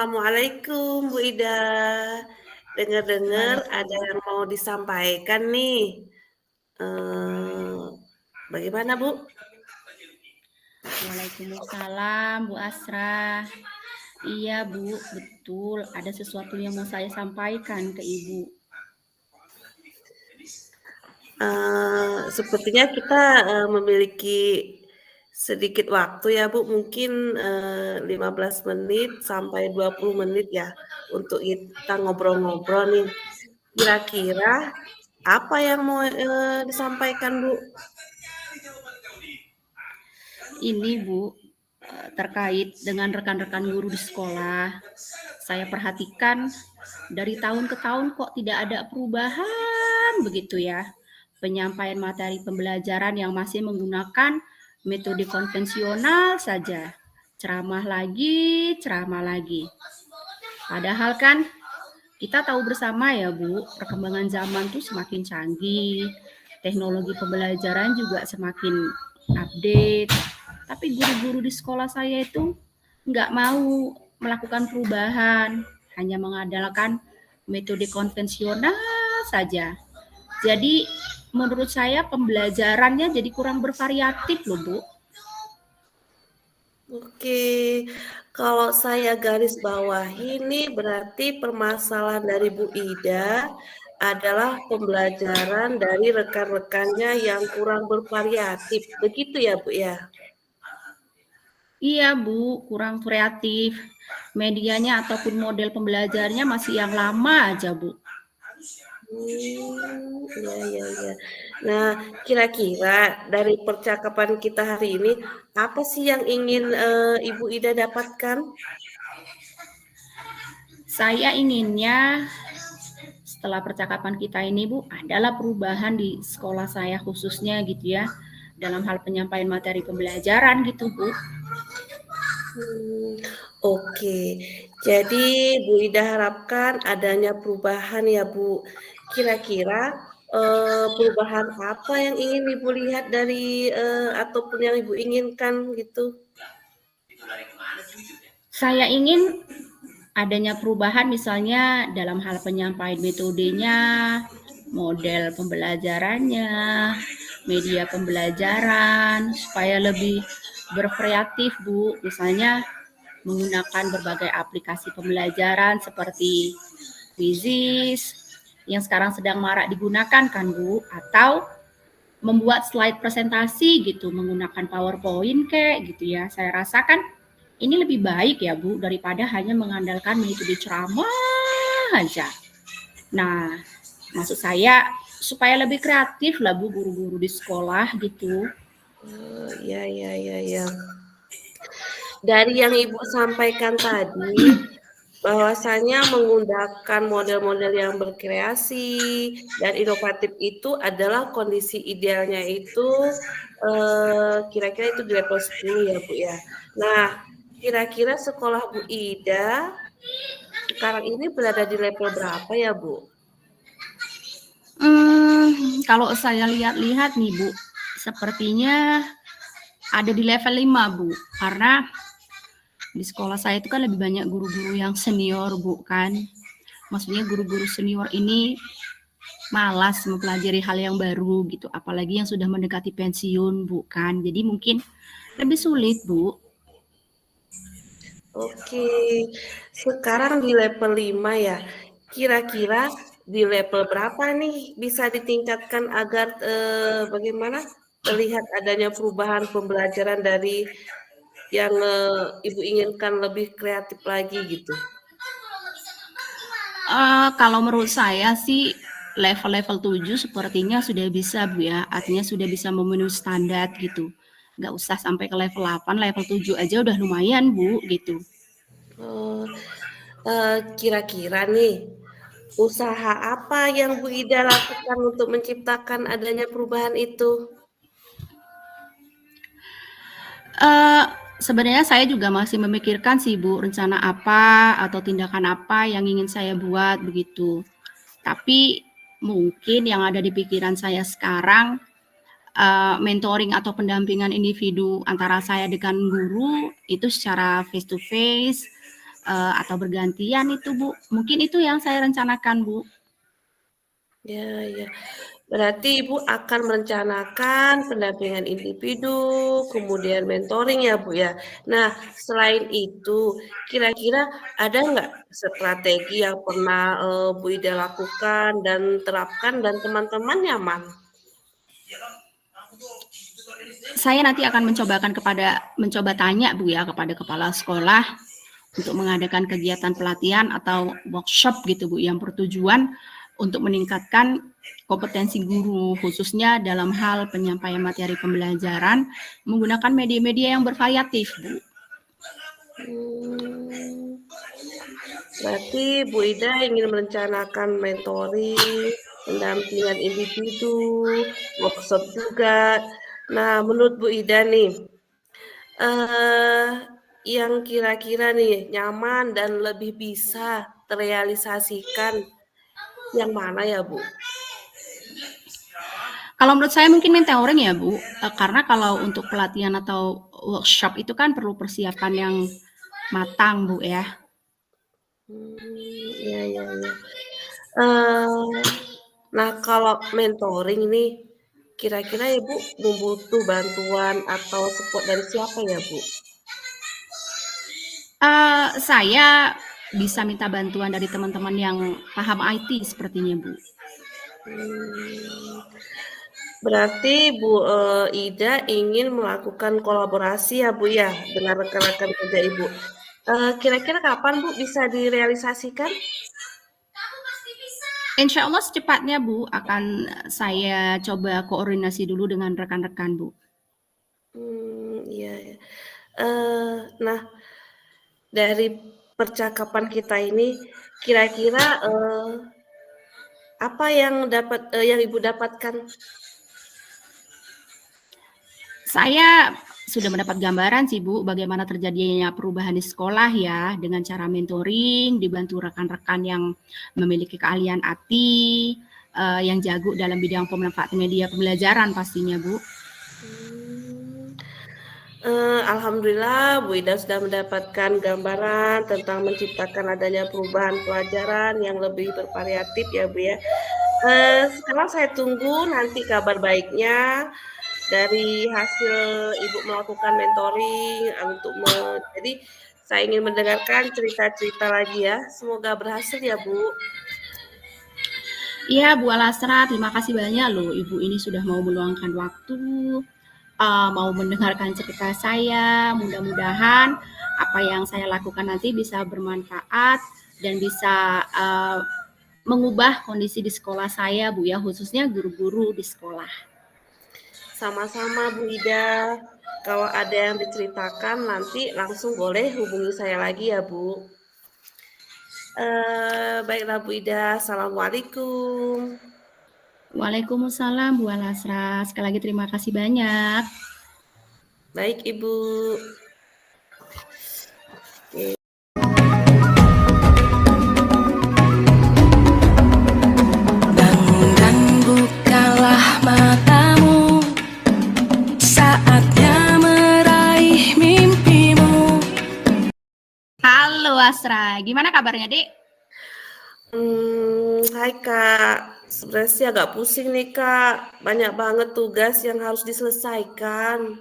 Assalamualaikum Bu Ida. Dengar-dengar ada Waalaikumsalam. yang mau disampaikan nih. Eh, Bagaimana Bu? Waalaikumsalam, Bu Asra. Iya, Bu, betul. Ada sesuatu yang mau saya sampaikan ke Ibu. Sepertinya kita memiliki sedikit waktu ya Bu, mungkin 15 menit sampai 20 menit ya untuk kita ngobrol-ngobrol nih. Kira-kira apa yang mau disampaikan Bu? Ini, Bu, terkait dengan rekan-rekan guru di sekolah. Saya perhatikan dari tahun ke tahun kok tidak ada perubahan begitu ya. Penyampaian materi pembelajaran yang masih menggunakan metode konvensional saja. Ceramah lagi. Padahal kan kita tahu bersama ya Bu, perkembangan zaman tuh semakin canggih, teknologi pembelajaran juga semakin update. Tapi guru-guru di sekolah saya itu nggak mau melakukan perubahan, hanya mengandalkan metode konvensional saja. Jadi menurut saya pembelajarannya jadi kurang bervariatif loh Bu. Oke, kalau saya garis bawahi ini berarti permasalahan dari Bu Ida adalah pembelajaran dari rekan-rekannya yang kurang bervariatif. Begitu ya, Bu ya? Iya Bu, kurang kreatif. Medianya ataupun model pembelajarnya masih yang lama aja Bu. Iya. Nah, kira-kira dari percakapan kita hari ini, apa sih yang ingin Ibu Ida dapatkan? Saya inginnya setelah percakapan kita ini Bu, adalah perubahan di sekolah saya khususnya gitu ya, dalam hal penyampaian materi pembelajaran gitu Bu. Oke, jadi Bu Ida harapkan adanya perubahan ya Bu. Kira-kira perubahan apa yang ingin Ibu lihat dari ataupun yang Ibu inginkan gitu? Saya ingin adanya perubahan misalnya dalam hal penyampaian metodenya, model pembelajarannya, media pembelajaran, supaya lebih bervariatif Bu. Misalnya menggunakan berbagai aplikasi pembelajaran seperti Quizizz yang sekarang sedang marak digunakan kan Bu, atau membuat slide presentasi gitu menggunakan PowerPoint kayak gitu ya. Saya rasakan ini lebih baik ya Bu daripada hanya mengandalkan metode ceramah aja. Nah, maksud saya supaya lebih kreatif lah Bu guru-guru di sekolah gitu. Ya. Dari yang Ibu sampaikan tadi, bahwasanya menggunakan model-model yang berkreasi dan inovatif itu adalah kondisi idealnya itu kira-kira itu di level 10 ya Bu ya. Nah, kira-kira sekolah Bu Ida sekarang ini berada di level berapa ya Bu? Kalau saya lihat-lihat nih Bu, sepertinya ada di level 5 Bu, karena di sekolah saya itu kan lebih banyak guru-guru yang senior Bu kan. Maksudnya guru-guru senior ini malas mempelajari hal yang baru gitu, apalagi yang sudah mendekati pensiun Bu kan. Jadi mungkin lebih sulit Bu. Oke, sekarang di level 5 ya. Kira-kira di level berapa nih bisa ditingkatkan agar bagaimana terlihat adanya perubahan pembelajaran dari yang Ibu inginkan lebih kreatif lagi gitu? Kalau menurut saya sih level-level 7 sepertinya sudah bisa Bu ya, artinya sudah bisa memenuhi standar gitu. Nggak usah sampai ke level 8, level 7 aja udah lumayan Bu gitu. Kira-kira nih, usaha apa yang Bu Ida lakukan untuk menciptakan adanya perubahan itu? Sebenarnya saya juga masih memikirkan sih Bu, rencana apa atau tindakan apa yang ingin saya buat begitu. Tapi mungkin yang ada di pikiran saya sekarang mentoring atau pendampingan individu antara saya dengan guru itu secara face to face atau bergantian itu Bu. Mungkin itu yang saya rencanakan Bu. Ya, ya. Berarti Ibu akan merencanakan pendampingan individu, kemudian mentoring ya Bu ya. Nah, selain itu, kira-kira ada nggak strategi yang pernah Bu Ida lakukan dan terapkan dan teman-teman nyaman? Saya nanti akan mencoba tanya Bu ya kepada kepala sekolah untuk mengadakan kegiatan pelatihan atau workshop gitu Bu yang bertujuan untuk meningkatkan kompetensi guru khususnya dalam hal penyampaian materi pembelajaran menggunakan media-media yang bervariatif Bu. Berarti Bu Ida ingin merencanakan mentoring, pendampingan individu, workshop juga. Nah, menurut Bu Ida nih, yang kira-kira nih nyaman dan lebih bisa terrealisasikan yang mana ya Bu? Kalau menurut saya mungkin mentoring ya Bu, karena kalau untuk pelatihan atau workshop itu kan perlu persiapan yang matang Bu ya. Iya, iya, iya. Nah, kalau mentoring nih, kira-kira Ibu membutuh bantuan atau support dari siapa ya Bu? Saya bisa minta bantuan dari teman-teman yang paham IT sepertinya Bu. Berarti Bu Ida ingin melakukan kolaborasi ya Bu ya dengan rekan-rekan kerja Ibu. Kira-kira kapan Bu bisa direalisasikan? Insya Allah secepatnya Bu, akan saya coba koordinasi dulu dengan rekan-rekan Bu. Iya, ya. Nah, dari percakapan kita ini, kira-kira apa yang yang Ibu dapatkan? Saya sudah mendapat gambaran sih Bu, bagaimana terjadinya perubahan di sekolah ya, dengan cara mentoring, dibantu rekan-rekan yang memiliki keahlian IT, yang jago dalam bidang pemanfaatan media pembelajaran pastinya Bu. Alhamdulillah Bu Ida sudah mendapatkan gambaran tentang menciptakan adanya perubahan pelajaran yang lebih bervariatif ya Bu ya. Sekarang saya tunggu nanti kabar baiknya dari hasil Ibu melakukan mentoring jadi saya ingin mendengarkan cerita-cerita lagi ya. Semoga berhasil ya Bu. Iya Bu Alasra, terima kasih banyak loh Ibu ini sudah mau meluangkan waktu, mau mendengarkan cerita saya. Mudah-mudahan apa yang saya lakukan nanti bisa bermanfaat dan bisa mengubah kondisi di sekolah saya Bu ya, khususnya guru-guru di sekolah. Sama-sama Bu Ida. Kalau ada yang diceritakan nanti langsung boleh hubungi saya lagi ya Bu. Baiklah Bu Ida, Assalamualaikum. Waalaikumsalam Bu Alasra, sekali lagi terima kasih banyak. Baik Ibu. Oke. Bangun dan bukalah matamu, saatnya meraih mimpimu. Halo Asra, gimana kabarnya Dek? Hai Kak, sebenarnya sih agak pusing nih Kak, banyak banget tugas yang harus diselesaikan.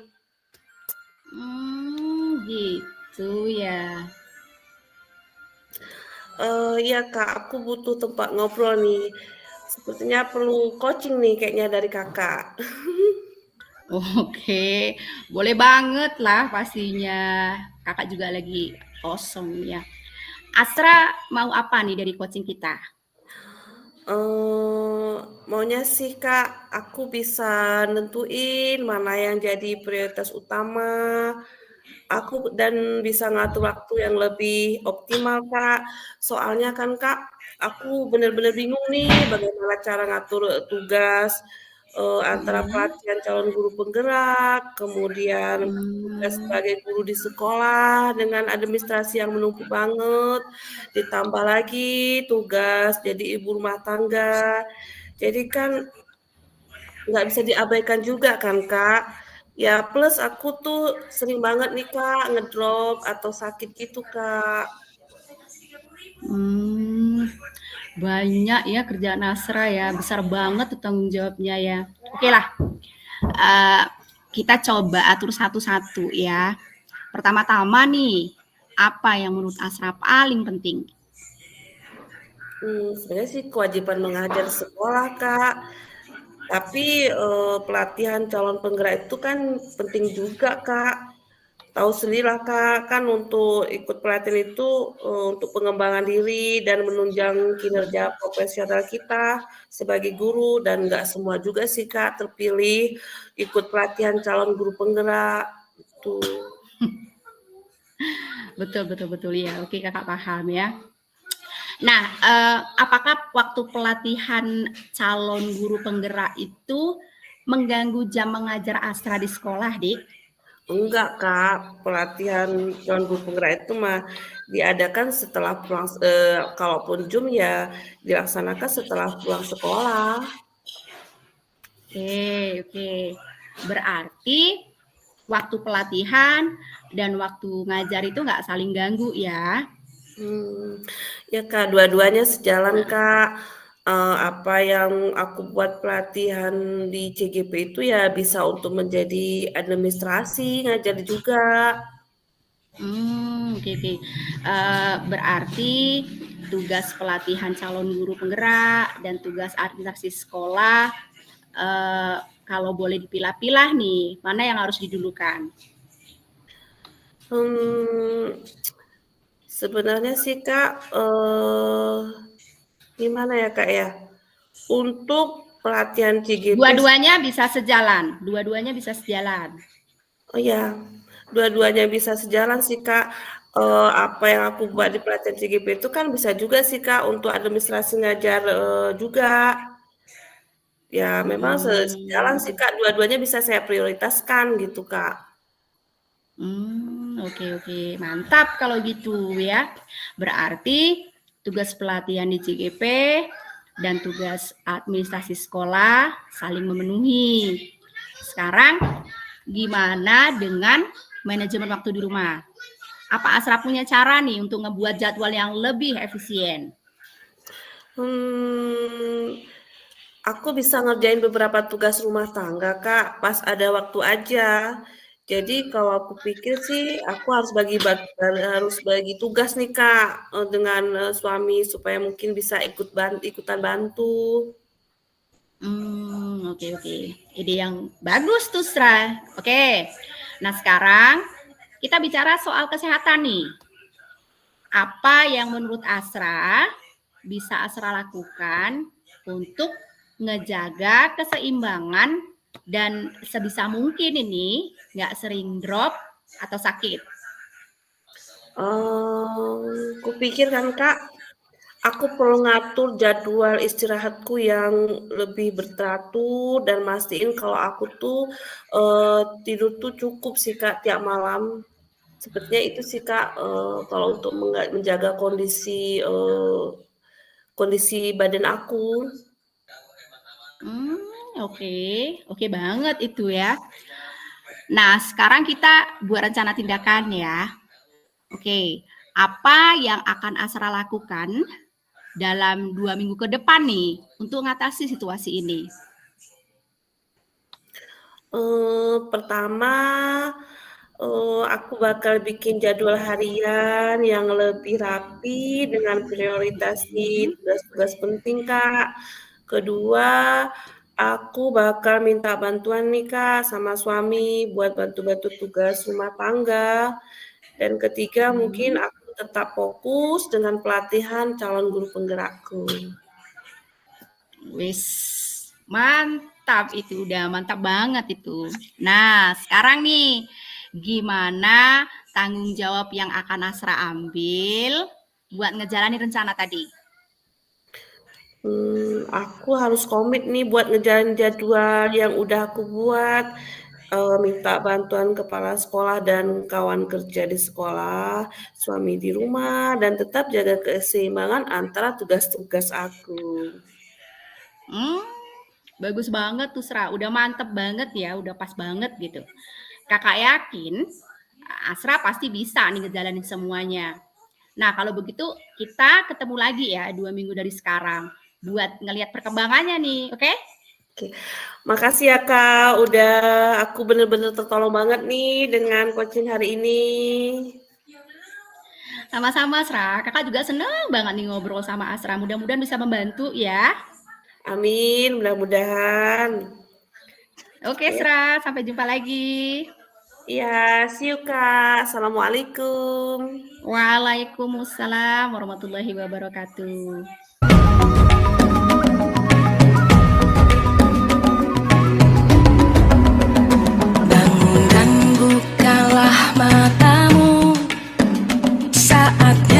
Gitu ya. Iya Kak, aku butuh tempat ngobrol nih. Sepertinya perlu coaching nih kayaknya dari Kakak. Oke, boleh banget lah pastinya. Kakak juga lagi kosong ya. Asra mau apa nih dari coaching kita? Maunya sih Kak, aku bisa nentuin mana yang jadi prioritas utama. Aku dan bisa ngatur waktu yang lebih optimal Kak. Soalnya kan Kak, aku benar-benar bingung nih bagaimana cara ngatur tugas antara pelatihan calon guru penggerak, kemudian tugas sebagai guru di sekolah dengan administrasi yang menumpuk banget, ditambah lagi tugas jadi ibu rumah tangga. Jadi kan nggak bisa diabaikan juga kan Kak. Ya plus aku tuh sering banget nih Kak ngedrop atau sakit gitu Kak. Banyak ya kerjaan Asra ya, besar banget tuh tanggung jawabnya ya. Oke lah, kita coba atur satu-satu ya. Pertama-tama nih, apa yang menurut Asra paling penting? Sebenarnya sih kewajiban mengajar di sekolah, Kak. Tapi, pelatihan calon penggerak itu kan penting juga, Kak. Tahu sendirilah, Kak, kan untuk ikut pelatihan itu, untuk pengembangan diri dan menunjang kinerja profesional kita sebagai guru dan nggak semua juga sih, Kak, terpilih ikut pelatihan calon guru penggerak, gitu. Betul, betul, betul ya. Oke, Kakak paham ya. Nah, apakah waktu pelatihan calon guru penggerak itu mengganggu jam mengajar Asra di sekolah, Dik? Enggak, Kak, pelatihan calon guru penggerak itu mah diadakan setelah pulang kalaupun Zoom ya dilaksanakan setelah pulang sekolah. Oke, oke. Berarti waktu pelatihan dan waktu ngajar itu nggak saling ganggu ya? Ya, Kak, dua-duanya sejalan, Kak. Apa yang aku buat pelatihan di CGP itu ya bisa untuk menjadi administrasi, ngajar juga. Oke, oke. Berarti tugas pelatihan calon guru penggerak dan tugas administrasi sekolah, kalau boleh dipilah-pilah nih, mana yang harus didulukan? Sebenarnya sih, Kak, gimana ya, Kak, ya, untuk pelatihan CGP Dua-duanya bisa sejalan, dua-duanya bisa sejalan. oh ya, dua-duanya bisa sejalan sih, Kak. Apa yang aku buat di pelatihan CGP itu kan bisa juga sih, Kak, untuk administrasi ngajar, juga. Ya memang sejalan sih, Kak, dua-duanya bisa saya prioritaskan gitu, Kak. Oke, oke, mantap kalau gitu ya. Berarti tugas pelatihan di CGP dan tugas administrasi sekolah saling memenuhi. Sekarang gimana dengan manajemen waktu di rumah? Apa Asra punya cara nih untuk ngebuat jadwal yang lebih efisien? Aku bisa ngerjain beberapa tugas rumah tangga, Kak, pas ada waktu aja. Jadi kalau aku pikir sih aku harus bagi tugas nih, Kak, dengan, suami supaya mungkin bisa ikutan bantu. Oke, oke. Ide yang bagus tuh, Sra. Oke. Nah, sekarang kita bicara soal kesehatan nih. Apa yang menurut Asra bisa Asra lakukan untuk ngejaga keseimbangan dan sebisa mungkin ini nggak sering drop atau sakit? Kupikir kan, Kak, aku perlu ngatur jadwal istirahatku yang lebih berteratur dan mastiin kalau aku tuh, tidur tuh cukup sih, Kak, tiap malam. Sepertinya itu sih, Kak, kalau untuk menjaga kondisi badan aku. Oke, oke banget itu ya. Nah, sekarang kita buat rencana tindakan ya. Oke, apa yang akan Asra lakukan dalam 2 minggu ke depan nih untuk mengatasi situasi ini? Pertama, aku bakal bikin jadwal harian yang lebih rapi dengan prioritasi tugas-tugas penting, Kak. Kedua, aku bakal minta bantuan nih, Kak, sama suami buat bantu-bantu tugas rumah tangga. Dan ketiga, mungkin aku tetap fokus dengan pelatihan calon guru penggerakku. Wis, mantap itu, udah mantap banget itu. Nah, sekarang nih, gimana tanggung jawab yang akan Asra ambil buat ngejalanin rencana tadi? Aku harus komit nih buat ngejalanin jadwal yang udah aku buat, minta bantuan kepala sekolah dan kawan kerja di sekolah, suami di rumah, dan tetap jaga keseimbangan antara tugas-tugas aku. Bagus banget tuh, Sra. Udah mantep banget ya, udah pas banget gitu. Kakak yakin Asra pasti bisa nih ngejalanin semuanya. Nah, kalau begitu kita ketemu lagi ya 2 minggu dari sekarang buat ngelihat perkembangannya nih, oke? Oke. Makasih ya Kak, aku bener-bener tertolong banget nih dengan coaching hari ini. Sama-sama, Asra. Kakak juga seneng banget nih ngobrol sama Asra. Mudah-mudahan bisa membantu ya. Amin, mudah-mudahan. Oke, Asra. Sampai jumpa lagi. Iya, see you Kak. Assalamualaikum. Waalaikumsalam warahmatullahi wabarakatuh. Bangun dan bukalah matamu, saatnya